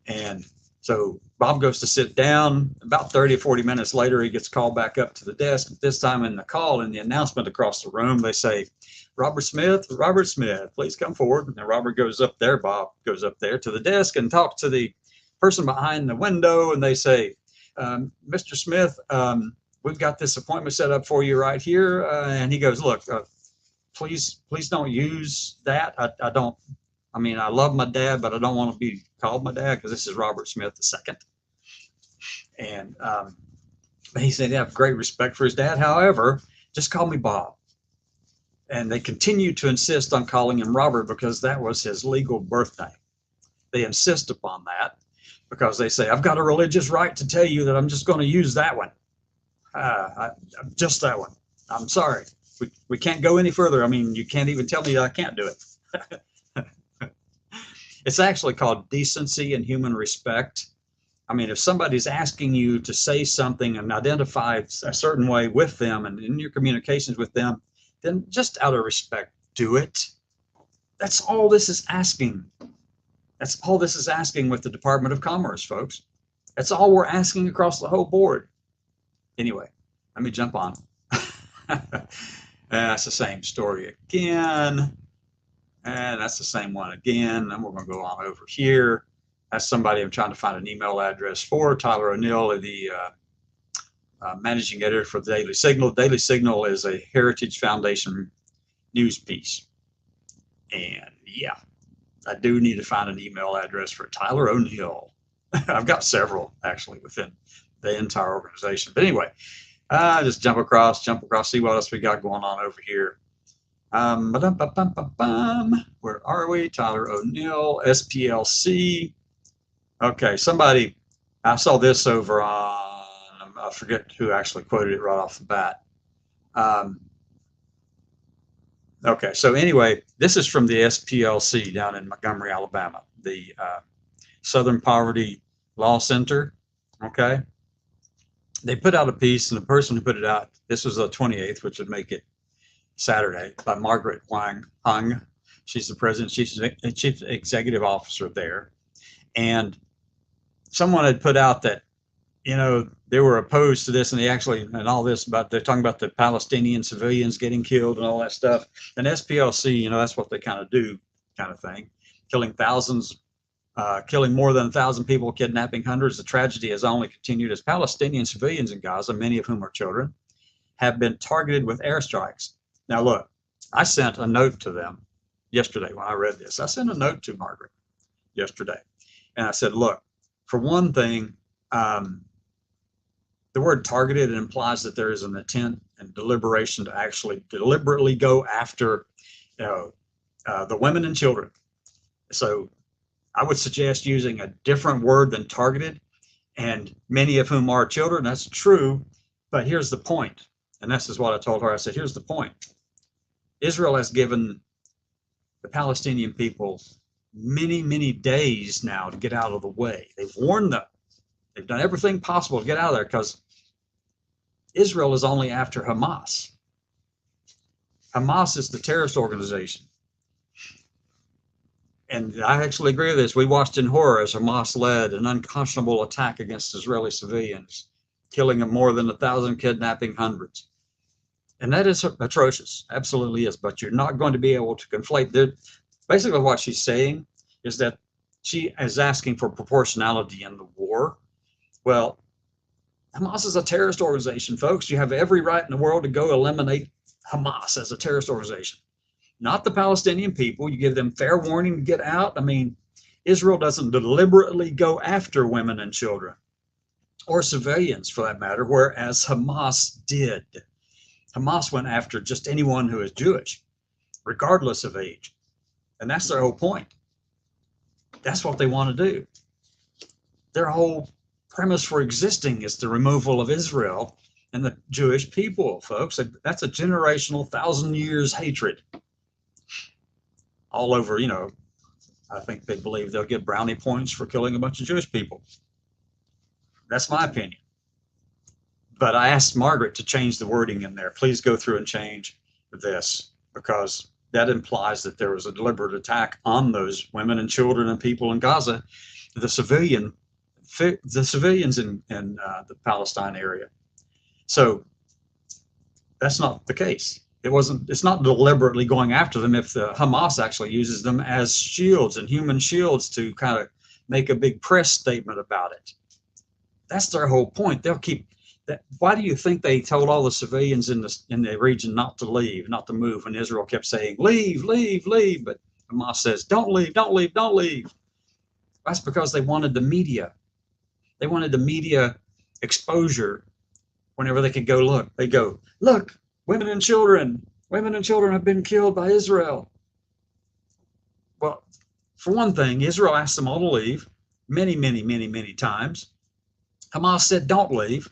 And so Bob goes to sit down. About 30 or 40 minutes later, he gets called back up to the desk. This time in the announcement across the room, they say, Robert Smith, please come forward. And Robert goes up there. Bob goes up there to the desk and talks to the person behind the window. And they say, Mr. Smith, we've got this appointment set up for you right here. And he goes, look, please don't use that. I love my dad, but I don't want to be called my dad because this is Robert Smith II. And he said he have great respect for his dad. However, just call me Bob. And they continue to insist on calling him Robert because that was his legal birth name. They insist upon that because they say, I've got a religious right to tell you that I'm just going to use that one. Just that one. I'm sorry. We can't go any further. I mean, you can't even tell me I can't do it. It's actually called decency and human respect. I mean, if somebody's asking you to say something and identify a certain way with them and in your communications with them, then just out of respect, do it. That's all this is asking. That's all this is asking with the Department of Commerce, folks. That's all we're asking across the whole board. Anyway, let me jump on. That's the same story again. And that's the same one again. And we're going to go on over here. That's somebody I'm trying to find an email address for. Tyler O'Neill, the managing editor for the Daily Signal. Daily Signal is a Heritage Foundation news piece. And yeah, I do need to find an email address for Tyler O'Neill. I've got several actually within the entire organization. But anyway, just jump across, see what else we got going on over here. Where are we? Tyler O'Neill, SPLC. Okay, I saw this over on, I forget who actually quoted it right off the bat. Okay, so anyway, this is from the SPLC down in Montgomery, Alabama, the Southern Poverty Law Center. Okay, they put out a piece, and the person who put it out, this was the 28th, which would make it Saturday, by Margaret Wang Hung. She's the president, she's the chief executive officer there. And someone had put out that, they were opposed to this, and they're talking about the Palestinian civilians getting killed and all that stuff. And SPLC, that's what they kind of do, kind of thing, killing more than 1,000 people, kidnapping hundreds. The tragedy has only continued as Palestinian civilians in Gaza, many of whom are children, have been targeted with airstrikes. Now, look, I sent a note to them yesterday when I read this. I sent a note to Margaret yesterday, and I said, look, for one thing, the word targeted implies that there is an intent and deliberation to actually deliberately go after the women and children. So I would suggest using a different word than targeted. and many of whom are children. That's true. But here's the point. And this is what I told her. I said, here's the point. Israel has given the Palestinian people many, many days now to get out of the way. They've warned them. They've done everything possible to get out of there because Israel is only after Hamas. Hamas is the terrorist organization. And I actually agree with this. We watched in horror as Hamas led an unconscionable attack against Israeli civilians, killing more than 1,000, kidnapping hundreds. And that is atrocious, absolutely is. But you're not going to be able to conflate. Basically, what she's saying is that she is asking for proportionality in the war. Well, Hamas is a terrorist organization, folks. You have every right in the world to go eliminate Hamas as a terrorist organization. Not the Palestinian people. You give them fair warning to get out. I mean, Israel doesn't deliberately go after women and children, or civilians for that matter, whereas Hamas did. Hamas went after just anyone who is Jewish, regardless of age. And that's their whole point. That's what they want to do. Their whole premise for existing is the removal of Israel and the Jewish people, folks. That's a generational, 1,000 years hatred. All over, I think they believe they'll get brownie points for killing a bunch of Jewish people. That's my opinion. But I asked Margaret to change the wording in there. Please go through and change this, because that implies that there was a deliberate attack on those women and children and people in Gaza, the civilians in the Palestine area. So that's not the case. It's not deliberately going after them if the Hamas actually uses them as shields and human shields to kind of make a big press statement about it. That's their whole point. They'll keep that. Why do you think they told all the civilians in the region not to leave, not to move, when Israel kept saying, leave, leave, leave? But Hamas says, don't leave, don't leave, don't leave. That's because they wanted the media. They wanted the media exposure whenever they could go look. They go, look, women and children have been killed by Israel. Well, for one thing, Israel asked them all to leave many, many, many, many times. Hamas said, don't leave.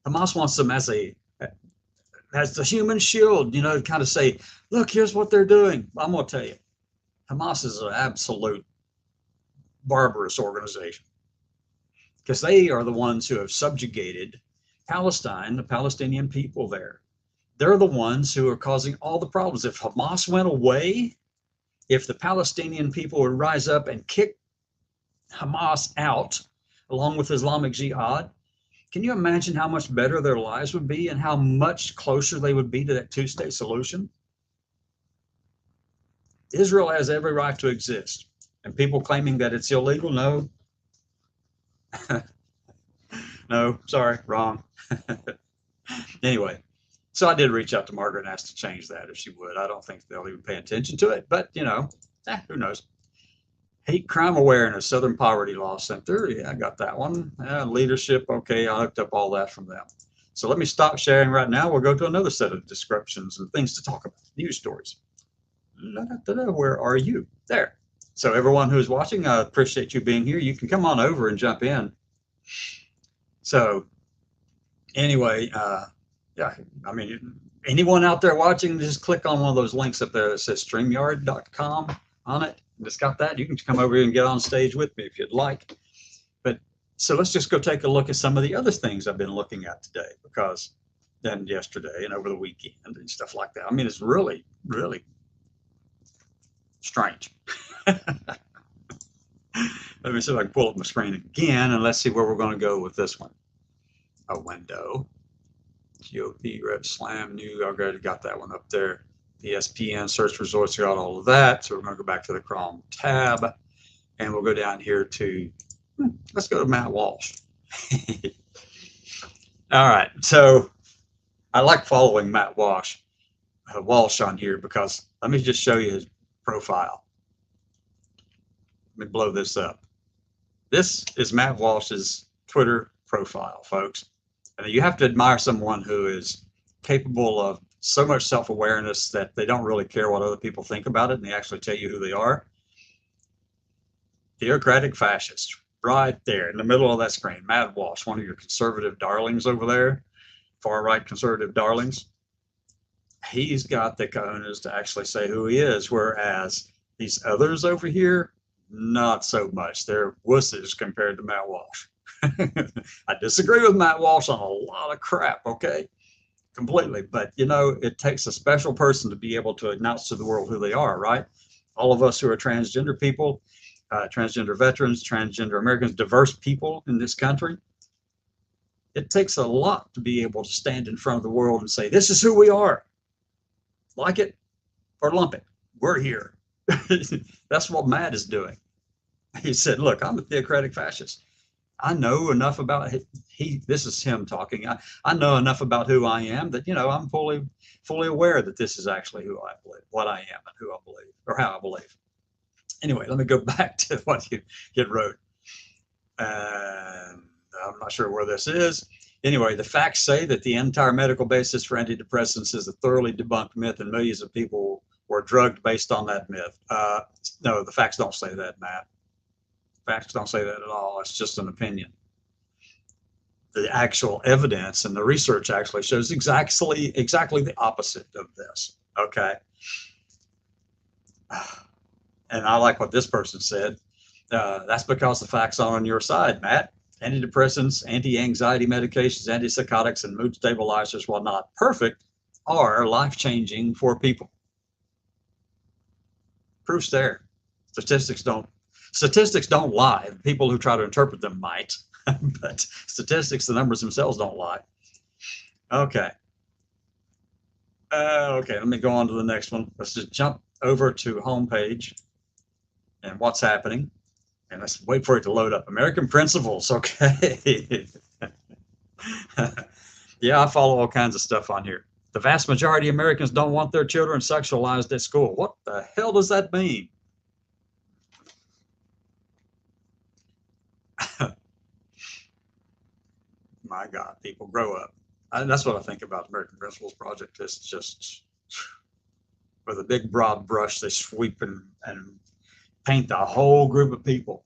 Hamas wants them as the human shield, to kind of say, look, here's what they're doing. I'm going to tell you, Hamas is an absolute barbarous organization, because they are the ones who have subjugated Palestine, the Palestinian people there. They're the ones who are causing all the problems. If Hamas went away, if the Palestinian people would rise up and kick Hamas out, along with Islamic Jihad, can you imagine how much better their lives would be and how much closer they would be to that two-state solution? Israel has every right to exist. And people claiming that it's illegal, no. No, sorry, wrong. Anyway, so I did reach out to Margaret and asked to change that if she would. I don't think they'll even pay attention to it, but who knows? Hate Crime Awareness, Southern Poverty Law Center. Yeah, I got that one. Leadership, okay, I hooked up all that from them. So let me stop sharing right now. We'll go to another set of descriptions and things to talk about, news stories. Where are you? There. So everyone who's watching, I appreciate you being here. You can come on over and jump in. So anyway, yeah, I mean, anyone out there watching, just click on one of those links up there that says StreamYard.com on it. Just got that. You can come over here and get on stage with me if you'd like. But so let's just go take a look at some of the other things I've been looking at today, and yesterday and over the weekend and stuff like that. I mean, it's really, really strange. Let me see if I can pull up my screen again, and let's see where we're going to go with this one. A window. GOP, Red Slam, New. I already got that one up there. ESPN, search results, got all of that. So we're going to go back to the Chrome tab, and we'll go down here to, let's go to Matt Walsh. All right. So I like following Matt Walsh on here, because let me just show you his profile. Let me blow this up. This is Matt Walsh's Twitter profile, folks. And you have to admire someone who is capable of so much self-awareness that they don't really care what other people think about it, and they actually tell you who they are. Theocratic fascist. right there in the middle of that screen. Matt Walsh, one of your conservative darlings over there, far right conservative darlings. He's got the cojones to actually say who he is, whereas these others over here, not so much. They're wusses compared to Matt Walsh. I disagree with Matt Walsh on a lot of crap, okay? Completely. But, you know, it takes a special person to be able to announce to the world who they are, right? All of us who are transgender people, transgender veterans, transgender Americans, diverse people in this country, it takes a lot to be able to stand in front of the world and say, this is who we are. Like it or lump it. We're here. That's what Matt is doing. He said, look, I'm a theocratic fascist. I know enough about this is him talking. I know enough about who I am that, you know, I'm fully aware that this is actually who I believe, what I am and who I believe, or how I believe. Anyway, let me go back to what you wrote. And I'm not sure where this is. Anyway, the facts say that the entire medical basis for antidepressants is a thoroughly debunked myth, and millions of people were drugged based on that myth. No, the facts don't say that, Matt. Facts don't say that at all. It's just an opinion. The actual evidence and the research actually shows exactly the opposite of this. Okay. And I like what this person said. That's because the facts are on your side, Matt. Antidepressants, anti-anxiety medications, antipsychotics, and mood stabilizers, while not perfect, are life-changing for people. Proof's there. Statistics don't lie. People who try to interpret them might, but statistics, the numbers themselves don't lie. Okay. Okay, let me go on to the next one. Let's just jump over to homepage and what's happening. And let's wait for it to load up. American Principles, okay. Yeah, I follow all kinds of stuff on here. The vast majority of Americans don't want their children sexualized at school. What the hell does that mean? My God, people grow up. That's what I think about American Principles Project. It's just with a big broad brush, they sweep and paint the whole group of people.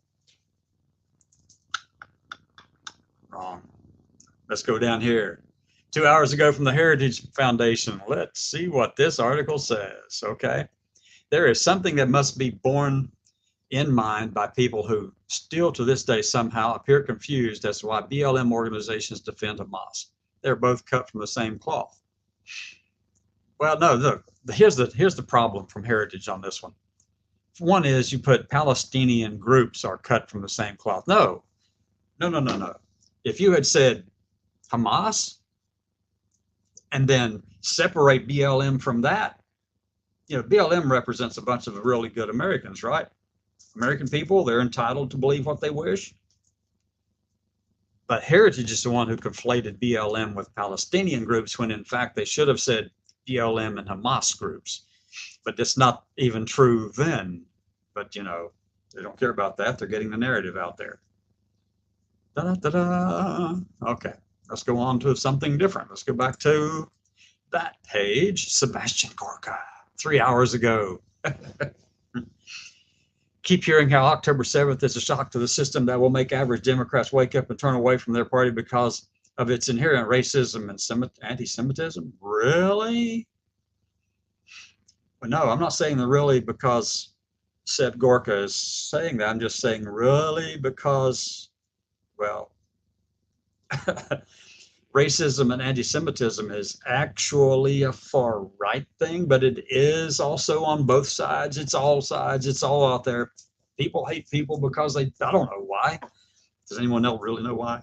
Wrong. Let's go down here. 2 hours ago from the Heritage Foundation. Let's see what this article says. Okay. There is something that must be borne in mind by people who still to this day somehow appear confused as to why BLM organizations defend Hamas. They're both cut from the same cloth. Well, no, look, here's the problem from Heritage on this one. One is you put Palestinian groups are cut from the same cloth. No. If you had said Hamas and then separate BLM from that, you know, BLM represents a bunch of really good Americans, right? American people, they're entitled to believe what they wish. But Heritage is the one who conflated BLM with Palestinian groups when in fact they should have said BLM and Hamas groups. But it's not even true then. But, you know, they don't care about that. They're getting the narrative out there. Da-da-da-da. Okay, let's go on to something different. Let's go back to that page. Sebastian Gorka, 3 hours ago. Keep hearing how October 7th is a shock to the system that will make average Democrats wake up and turn away from their party because of its inherent racism and anti-Semitism. Really? Well, no, I'm not saying that really because Seb Gorka is saying that. I'm just saying really because, well, racism and anti-Semitism is actually a far right thing, but it is also on both sides. It's all sides. It's all out there. People hate people because I don't know why. Does anyone else really know why?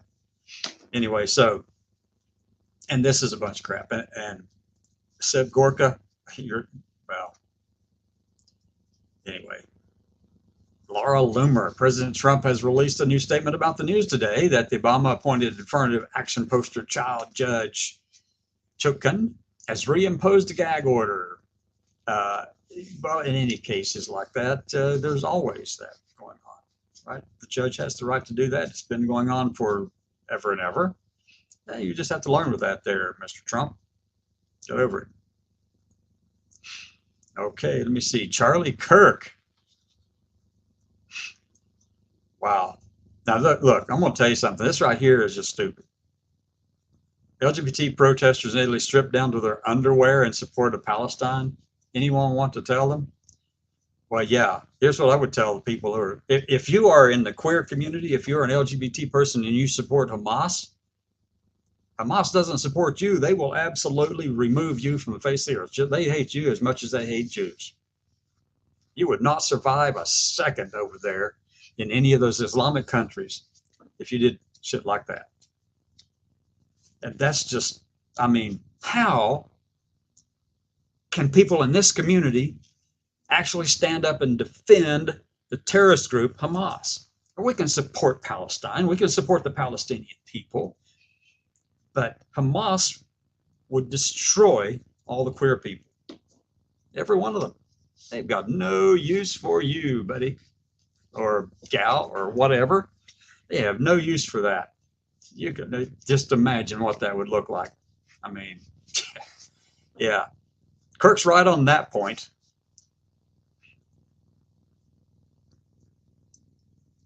Anyway, so, and this is a bunch of crap. And Seb Gorka, well, anyway. Laura Loomer. President Trump has released a new statement about the news today that the Obama-appointed affirmative action poster child judge Chokan has reimposed a gag order. Well, in any cases like that, there's always that going on, right? The judge has the right to do that. It's been going on for ever and ever. You just have to learn with that there, Mr. Trump. Get over it. Okay, let me see. Charlie Kirk. Wow. Now, look, I'm going to tell you something. This right here is just stupid. LGBT protesters in Italy stripped down to their underwear in support of Palestine. Anyone want to tell them? Well, yeah, here's what I would tell the people who are, if you are in the queer community, if you're an LGBT person and you support Hamas, Hamas doesn't support you. They will absolutely remove you from the face of the earth. They hate you as much as they hate Jews. You would not survive a second over there in any of those Islamic countries if you did shit like that. And that's just, I mean, how can people in this community actually stand up and defend the terrorist group Hamas? We can support Palestine, we can support the Palestinian people, but Hamas would destroy all the queer people, every one of them. They've got no use for you, buddy, or gal, or whatever. They have no use for that. You can just imagine what that would look like. I mean, yeah, Kirk's right on that point.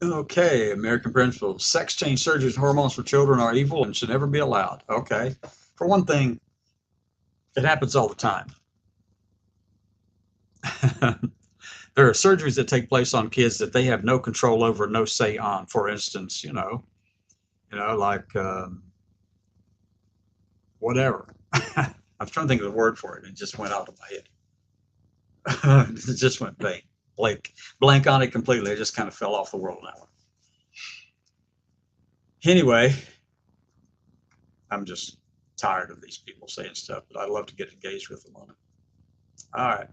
Okay, American principles. Sex change surgeries and hormones for children are evil and should never be allowed. Okay. For one thing, it happens all the time. There are surgeries that take place on kids that they have no control over, no say on. For instance, like whatever. I'm trying to think of the word for it. It just went out of my head. It just went blank on it completely. It just kind of fell off the world on that one. Anyway, I'm just tired of these people saying stuff, but I'd love to get engaged with them on it. All right.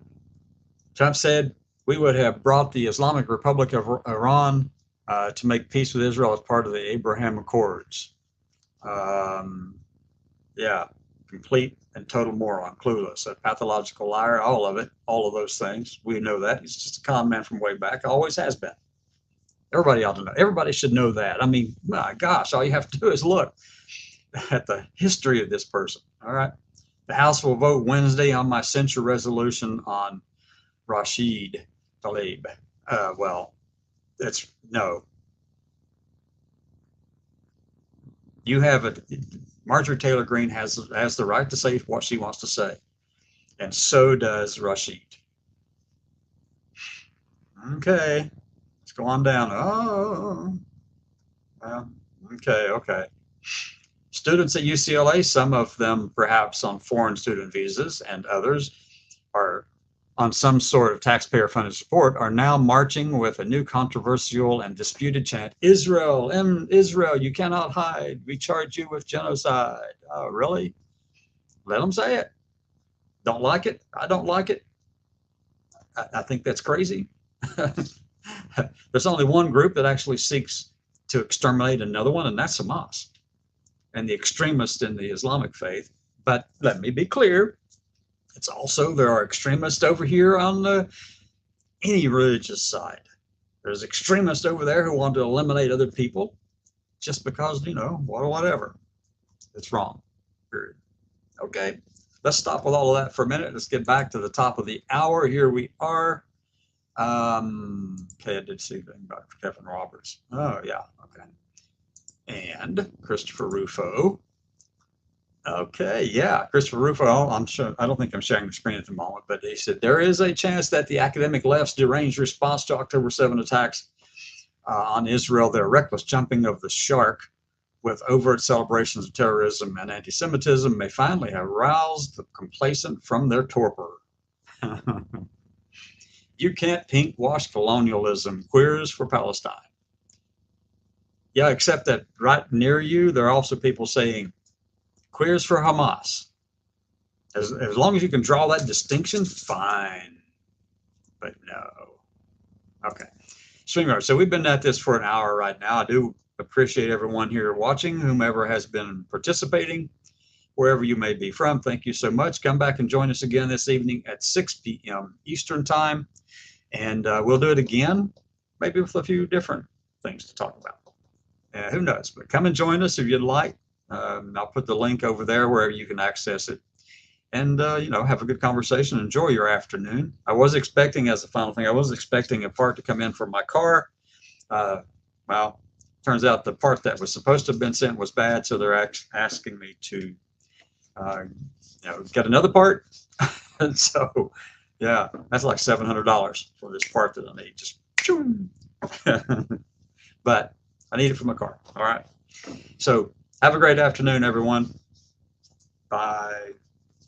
Trump said we would have brought the Islamic Republic of Iran to make peace with Israel as part of the Abraham Accords. Yeah, complete and total moron, clueless, a pathological liar, all of it, all of those things. We know that. He's just a con man from way back, always has been. Everybody ought to know. Everybody should know that. I mean, my gosh, all you have to do is look at the history of this person. All right. The House will vote Wednesday on my censure resolution on Rashid Tlaib. Well, it's no. You have a Marjorie Taylor Greene has the right to say what she wants to say, and so does Rashid. Okay, let's go on down. Oh, well, okay. Students at UCLA, some of them perhaps on foreign student visas, and others are on some sort of taxpayer-funded support, are now marching with a new controversial and disputed chant, Israel, Israel, you cannot hide. We charge you with genocide. Oh, really? Let them say it. Don't like it? I don't like it. I think that's crazy. There's only one group that actually seeks to exterminate another one, and that's Hamas and the extremists in the Islamic faith. But let me be clear. It's also, there are extremists over here on any religious side. There's extremists over there who want to eliminate other people just because, whatever. It's wrong, period. Okay, let's stop with all of that for a minute. Let's get back to the top of the hour. Here we are. Okay, I did see something about Kevin Roberts. Oh, yeah, okay. And Christopher Rufo. Okay, yeah, Christopher Rufo, I'm sure, I don't think I'm sharing the screen at the moment, but he said there is a chance that the academic left's deranged response to October 7 attacks on Israel, their reckless jumping of the shark with overt celebrations of terrorism and anti-Semitism, may finally have roused the complacent from their torpor. You can't pink wash colonialism, queers for Palestine. Yeah, except that right near you, there are also people saying, queers for Hamas. As long as you can draw that distinction, fine. But no. Okay. StreamYard. So we've been at this for an hour right now. I do appreciate everyone here watching, whomever has been participating, wherever you may be from. Thank you so much. Come back and join us again this evening at 6 p.m. Eastern Time. And we'll do it again, maybe with a few different things to talk about. Who knows? But come and join us if you'd like. I'll put the link over there wherever you can access it, and have a good conversation. Enjoy your afternoon. I was expecting, as a final thing, I was expecting a part to come in from my car. Well, turns out the part that was supposed to have been sent was bad, so they're asking me to get another part. And so, yeah, that's like $700 for this part that I need. Just, but I need it for my car. All right. So have a great afternoon, everyone. Bye.